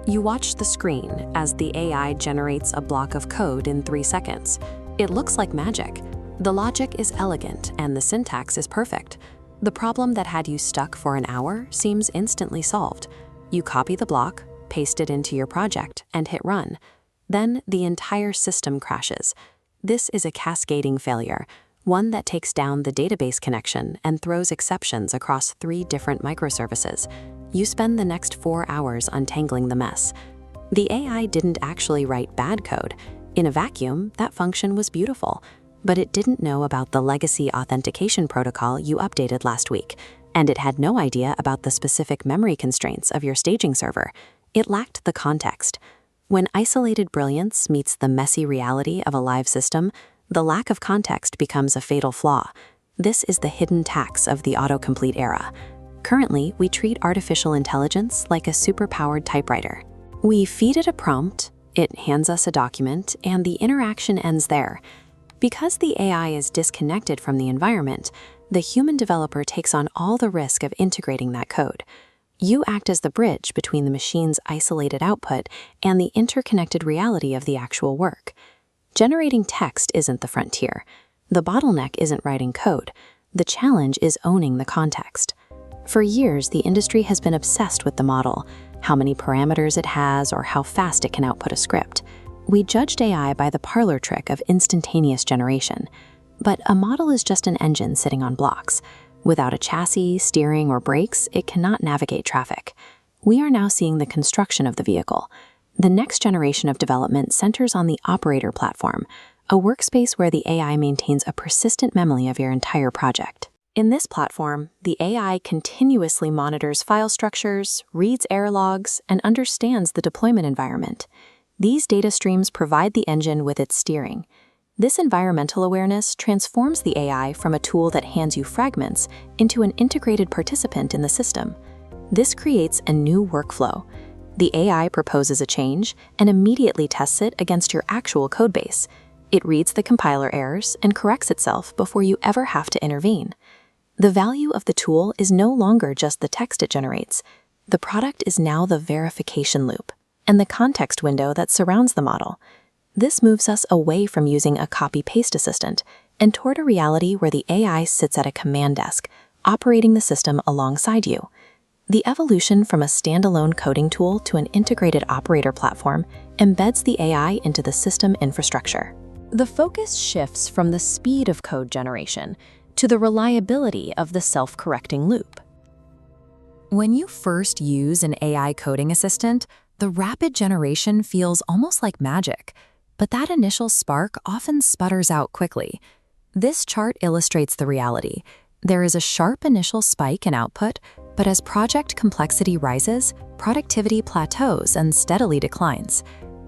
You watch the screen as the AI generates a block of code in 3 seconds. It looks like magic. The logic is elegant and the syntax is perfect. The problem that had you stuck for an hour seems instantly solved. You copy the block, paste it into your project, and hit run. Then the entire system crashes. This is a cascading failure, one that takes down the database connection and throws exceptions across 3 different microservices. You spend the next 4 hours untangling the mess. The AI didn't actually write bad code. In a vacuum, that function was beautiful, but it didn't know about the legacy authentication protocol you updated last week, and it had no idea about the specific memory constraints of your staging server. It lacked the context. When isolated brilliance meets the messy reality of a live system, the lack of context becomes a fatal flaw. This is the hidden tax of the autocomplete era. Currently, we treat artificial intelligence like a superpowered typewriter. We feed it a prompt, it hands us a document, and the interaction ends there. Because the AI is disconnected from the environment, the human developer takes on all the risk of integrating that code. You act as the bridge between the machine's isolated output and the interconnected reality of the actual work. Generating text isn't the frontier. The bottleneck isn't writing code. The challenge is owning the context. For years, the industry has been obsessed with the model, how many parameters it has or how fast it can output a script. We judged AI by the parlor trick of instantaneous generation. But a model is just an engine sitting on blocks. Without a chassis, steering, or brakes, it cannot navigate traffic. We are now seeing the construction of the vehicle. The next generation of development centers on the operator platform, a workspace where the AI maintains a persistent memory of your entire project. In this platform, the AI continuously monitors file structures, reads error logs, and understands the deployment environment. These data streams provide the engine with its steering. This environmental awareness transforms the AI from a tool that hands you fragments into an integrated participant in the system. This creates a new workflow. The AI proposes a change and immediately tests it against your actual codebase. It reads the compiler errors and corrects itself before you ever have to intervene. The value of the tool is no longer just the text it generates. The product is now the verification loop and the context window that surrounds the model. This moves us away from using a copy-paste assistant and toward a reality where the AI sits at a command desk, operating the system alongside you. The evolution from a standalone coding tool to an integrated operator platform embeds the AI into the system infrastructure. The focus shifts from the speed of code generation to the reliability of the self-correcting loop. When you first use an AI coding assistant, the rapid generation feels almost like magic, but that initial spark often sputters out quickly. This chart illustrates the reality. There is a sharp initial spike in output, but as project complexity rises, productivity plateaus and steadily declines.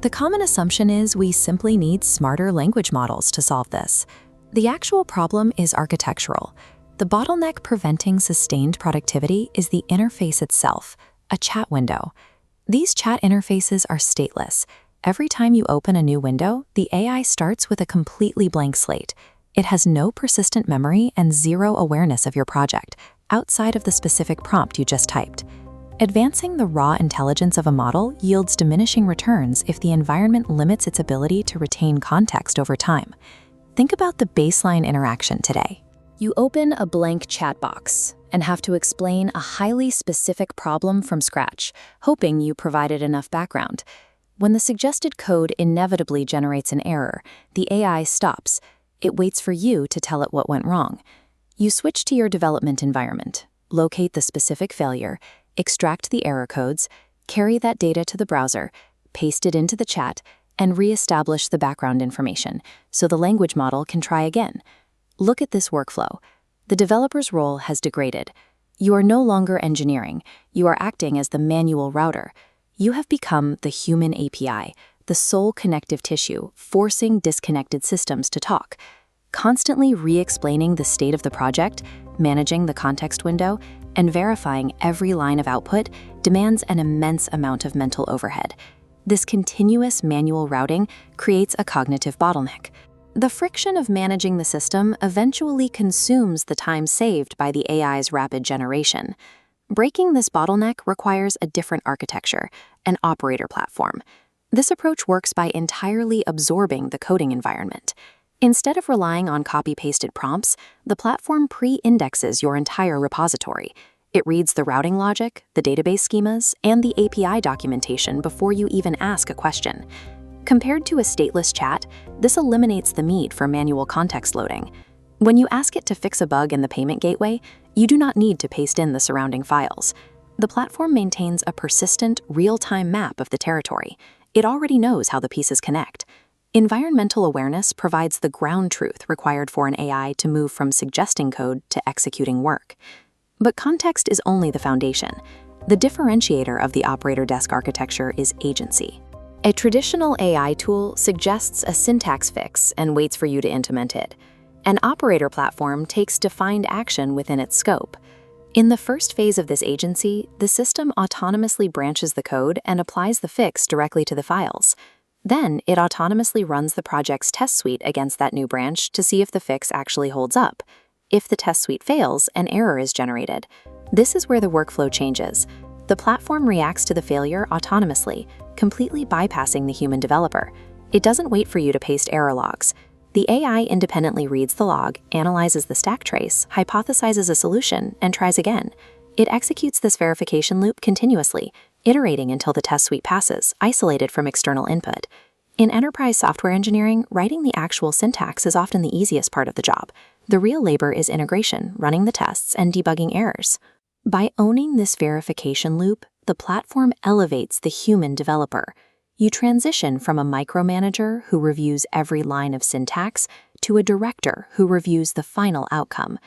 The common assumption is we simply need smarter language models to solve this. The actual problem is architectural. The bottleneck preventing sustained productivity is the interface itself, a chat window. These chat interfaces are stateless. Every time you open a new window, the AI starts with a completely blank slate. It has no persistent memory and zero awareness of your project, outside of the specific prompt you just typed. Advancing the raw intelligence of a model yields diminishing returns if the environment limits its ability to retain context over time. Think about the baseline interaction today. You open a blank chat box and have to explain a highly specific problem from scratch, hoping you provided enough background. When the suggested code inevitably generates an error, the AI stops. It waits for you to tell it what went wrong. You switch to your development environment, locate the specific failure, extract the error codes, carry that data to the browser, paste it into the chat, and re-establish the background information so the language model can try again. Look at this workflow. The developer's role has degraded. You are no longer engineering. You are acting as the manual router. You have become the human API, the sole connective tissue, forcing disconnected systems to talk. Constantly re-explaining the state of the project, managing the context window, and verifying every line of output demands an immense amount of mental overhead. This continuous manual routing creates a cognitive bottleneck. The friction of managing the system eventually consumes the time saved by the AI's rapid generation. Breaking this bottleneck requires a different architecture, an operator platform. This approach works by entirely absorbing the coding environment. Instead of relying on copy-pasted prompts, the platform pre-indexes your entire repository. It reads the routing logic, the database schemas, and the API documentation before you even ask a question. Compared to a stateless chat, this eliminates the need for manual context loading. When you ask it to fix a bug in the payment gateway, you do not need to paste in the surrounding files. The platform maintains a persistent, real-time map of the territory. It already knows how the pieces connect. Environmental awareness provides the ground truth required for an AI to move from suggesting code to executing work. But context is only the foundation. The differentiator of the operator desk architecture is agency. A traditional AI tool suggests a syntax fix and waits for you to implement it. An operator platform takes defined action within its scope. In the first phase of this agency, the system autonomously branches the code and applies the fix directly to the files. Then, it autonomously runs the project's test suite against that new branch to see if the fix actually holds up. If the test suite fails, an error is generated. This is where the workflow changes. The platform reacts to the failure autonomously, completely bypassing the human developer. It doesn't wait for you to paste error logs. The AI independently reads the log, analyzes the stack trace, hypothesizes a solution, and tries again. It executes this verification loop continuously, iterating until the test suite passes, isolated from external input. In enterprise software engineering, writing the actual syntax is often the easiest part of the job. The real labor is integration, running the tests, and debugging errors. By owning this verification loop, the platform elevates the human developer. You transition from a micromanager who reviews every line of syntax to a director who reviews the final outcome.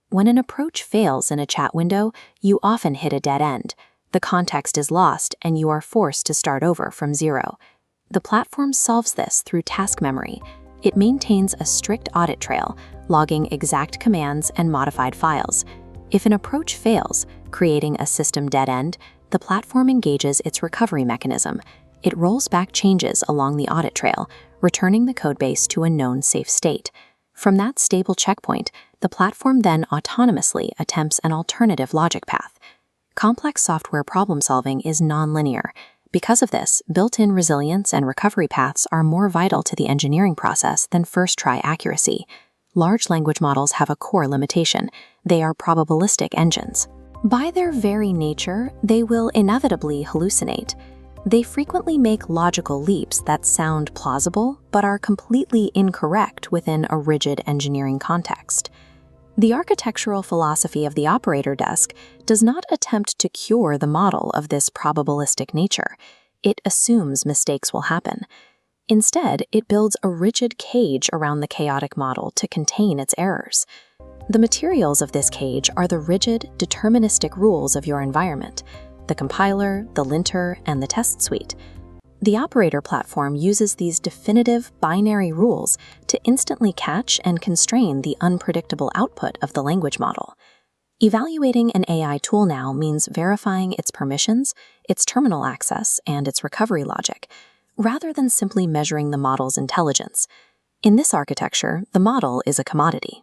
When an approach fails in a chat window, you often hit a dead end. The context is lost and you are forced to start over from zero. The platform solves this through task memory. It maintains a strict audit trail, logging exact commands and modified files. If an approach fails, creating a system dead end, the platform engages its recovery mechanism. It rolls back changes along the audit trail, returning the codebase to a known safe state. From that stable checkpoint, the platform then autonomously attempts an alternative logic path. Complex software problem-solving is nonlinear. Because of this, built-in resilience and recovery paths are more vital to the engineering process than first-try accuracy. Large language models have a core limitation. They are probabilistic engines. By their very nature, they will inevitably hallucinate. They frequently make logical leaps that sound plausible but are completely incorrect within a rigid engineering context. The architectural philosophy of the operator desk does not attempt to cure the model of this probabilistic nature. It assumes mistakes will happen. Instead, it builds a rigid cage around the chaotic model to contain its errors. The materials of this cage are the rigid, deterministic rules of your environment: the compiler, the linter, and the test suite. The operator platform uses these definitive binary rules to instantly catch and constrain the unpredictable output of the language model. Evaluating an AI tool now means verifying its permissions, its terminal access, and its recovery logic, rather than simply measuring the model's intelligence. In this architecture, the model is a commodity.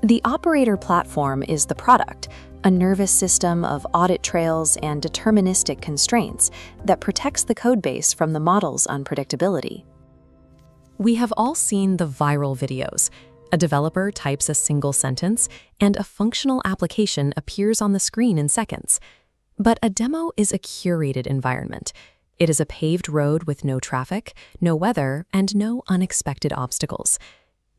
The operator platform is the product, a nervous system of audit trails and deterministic constraints that protects the codebase from the model's unpredictability. We have all seen the viral videos. A developer types a single sentence, and a functional application appears on the screen in seconds. But a demo is a curated environment. It is a paved road with no traffic, no weather, and no unexpected obstacles.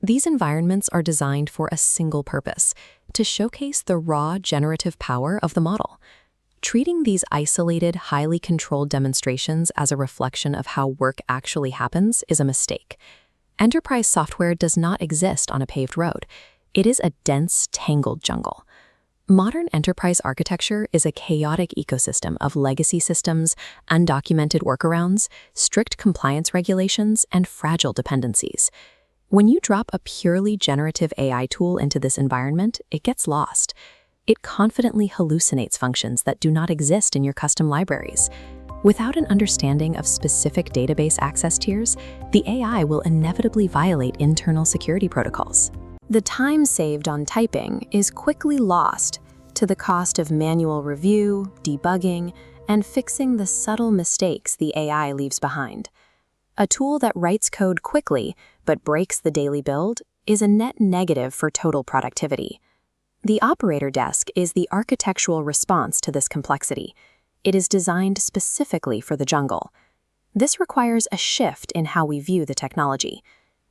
These environments are designed for a single purpose: to showcase the raw generative power of the model. Treating these isolated, highly controlled demonstrations as a reflection of how work actually happens is a mistake. Enterprise software does not exist on a paved road. It is a dense, tangled jungle. Modern enterprise architecture is a chaotic ecosystem of legacy systems, undocumented workarounds, strict compliance regulations, and fragile dependencies. When you drop a purely generative AI tool into this environment, it gets lost. It confidently hallucinates functions that do not exist in your custom libraries. Without an understanding of specific database access tiers, the AI will inevitably violate internal security protocols. The time saved on typing is quickly lost. to the cost of manual review, debugging, and fixing the subtle mistakes the AI leaves behind. A tool that writes code quickly but breaks the daily build is a net negative for total productivity. The operator desk is the architectural response to this complexity. It is designed specifically for the jungle. This requires a shift in how we view the technology.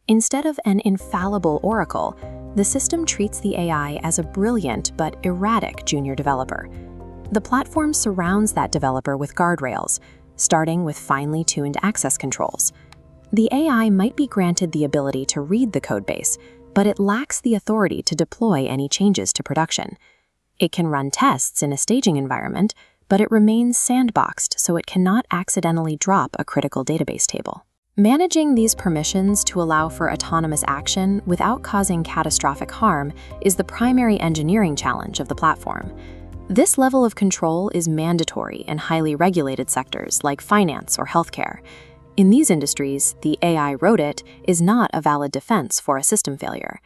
Instead of an infallible oracle, the system treats the AI as a brilliant but erratic junior developer. The platform surrounds that developer with guardrails, starting with finely tuned access controls. The AI might be granted the ability to read the codebase, but it lacks the authority to deploy any changes to production. It can run tests in a staging environment, but it remains sandboxed so it cannot accidentally drop a critical database table. Managing these permissions to allow for autonomous action without causing catastrophic harm is the primary engineering challenge of the platform. This level of control is mandatory in highly regulated sectors like finance or healthcare. In these industries, the AI wrote it is not a valid defense for a system failure.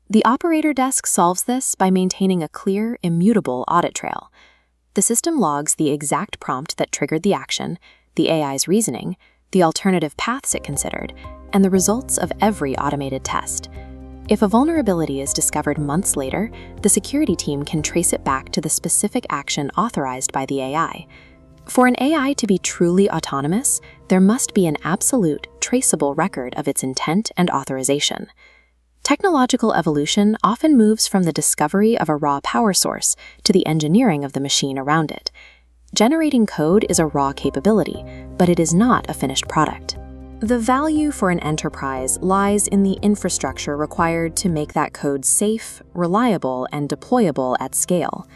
The operator desk solves this by maintaining a clear, immutable audit trail. The system logs the exact prompt that triggered the action, the AI's reasoning, the alternative paths it considered, and the results of every automated test. If a vulnerability is discovered months later, the security team can trace it back to the specific action authorized by the AI. For an AI to be truly autonomous, there must be an absolute, traceable record of its intent and authorization. Technological evolution often moves from the discovery of a raw power source to the engineering of the machine around it. Generating code is a raw capability, but it is not a finished product. The value for an enterprise lies in the infrastructure required to make that code safe, reliable, and deployable at scale.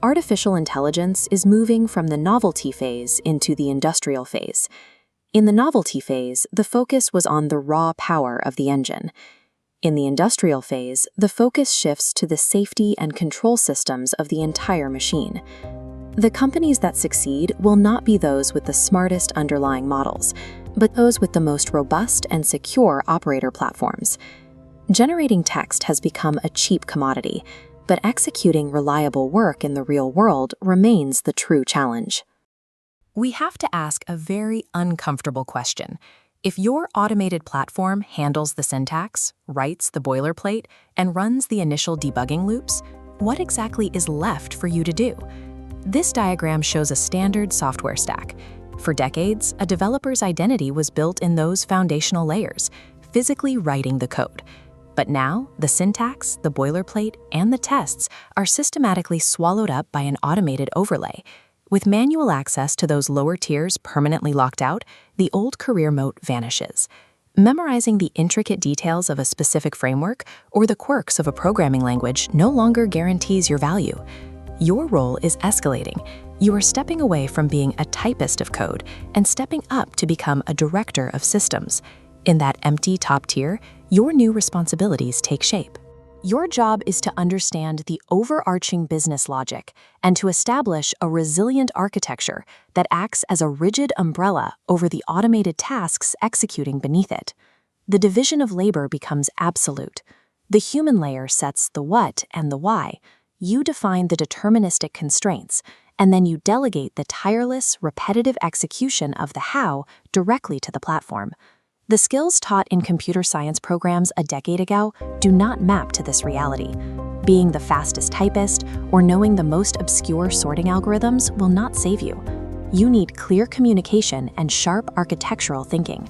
Artificial intelligence is moving from the novelty phase into the industrial phase. In the novelty phase, the focus was on the raw power of the engine. In the industrial phase, the focus shifts to the safety and control systems of the entire machine. The companies that succeed will not be those with the smartest underlying models, but those with the most robust and secure operator platforms. Generating text has become a cheap commodity, but executing reliable work in the real world remains the true challenge. We have to ask a very uncomfortable question. If your automated platform handles the syntax, writes the boilerplate, and runs the initial debugging loops, what exactly is left for you to do? This diagram shows a standard software stack. For decades, a developer's identity was built in those foundational layers, physically writing the code. But now, the syntax, the boilerplate, and the tests are systematically swallowed up by an automated overlay. With manual access to those lower tiers permanently locked out, the old career moat vanishes. Memorizing the intricate details of a specific framework or the quirks of a programming language no longer guarantees your value. Your role is escalating. You are stepping away from being a typist of code and stepping up to become a director of systems. In that empty top tier, your new responsibilities take shape. Your job is to understand the overarching business logic and to establish a resilient architecture that acts as a rigid umbrella over the automated tasks executing beneath it. The division of labor becomes absolute. The human layer sets the what and the why. You define the deterministic constraints, and then you delegate the tireless, repetitive execution of the how directly to the platform. The skills taught in computer science programs a decade ago do not map to this reality. Being the fastest typist or knowing the most obscure sorting algorithms will not save you. You need clear communication and sharp architectural thinking.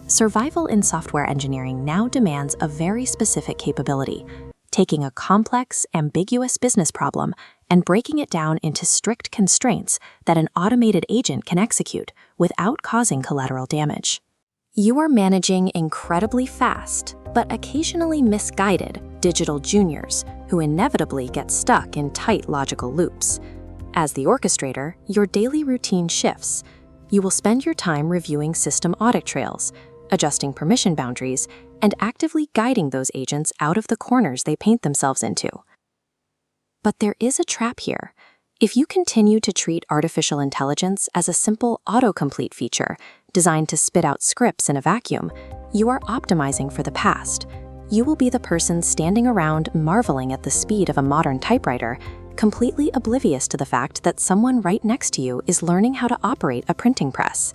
Survival in software engineering now demands a very specific capability, taking a complex, ambiguous business problem and breaking it down into strict constraints that an automated agent can execute without causing collateral damage. You are managing incredibly fast, but occasionally misguided digital juniors who inevitably get stuck in tight logical loops. As the orchestrator, your daily routine shifts. You will spend your time reviewing system audit trails, adjusting permission boundaries, and actively guiding those agents out of the corners they paint themselves into. But there is a trap here. If you continue to treat artificial intelligence as a simple autocomplete feature designed to spit out scripts in a vacuum, you are optimizing for the past. You will be the person standing around marveling at the speed of a modern typewriter, completely oblivious to the fact that someone right next to you is learning how to operate a printing press.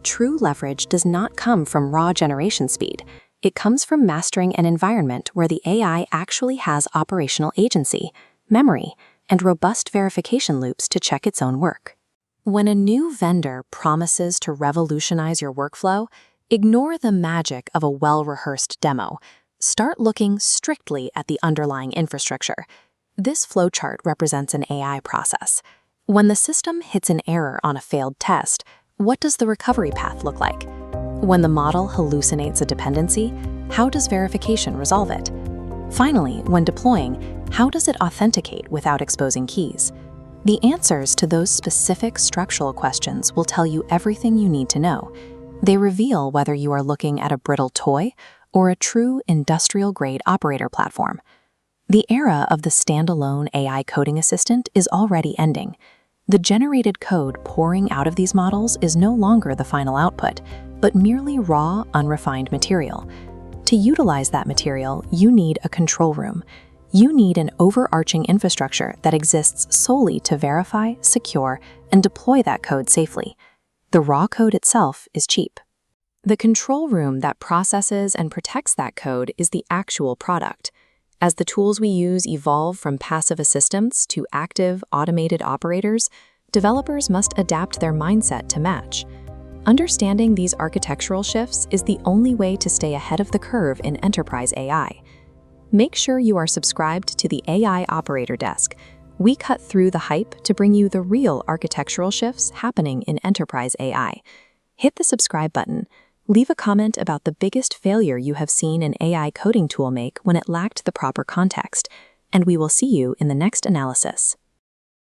True leverage does not come from raw generation speed. It comes from mastering an environment where the AI actually has operational agency, memory, and robust verification loops to check its own work. When a new vendor promises to revolutionize your workflow, ignore the magic of a well-rehearsed demo. Start looking strictly at the underlying infrastructure. This flowchart represents an AI process. When the system hits an error on a failed test, what does the recovery path look like? When the model hallucinates a dependency, how does verification resolve it? Finally, when deploying, how does it authenticate without exposing keys? The answers to those specific structural questions will tell you everything you need to know. They reveal whether you are looking at a brittle toy or a true industrial-grade operator platform. The era of the standalone AI coding assistant is already ending. The generated code pouring out of these models is no longer the final output, but merely raw, unrefined material. To utilize that material, you need a control room. You need an overarching infrastructure that exists solely to verify, secure, and deploy that code safely. The raw code itself is cheap. The control room that processes and protects that code is the actual product. As the tools we use evolve from passive assistants to active, automated operators, developers must adapt their mindset to match. Understanding these architectural shifts is the only way to stay ahead of the curve in enterprise AI. Make sure you are subscribed to the AI Operator Desk. We cut through the hype to bring you the real architectural shifts happening in enterprise AI. Hit the subscribe button. Leave a comment about the biggest failure you have seen an AI coding tool make when it lacked the proper context, and we will see you in the next analysis.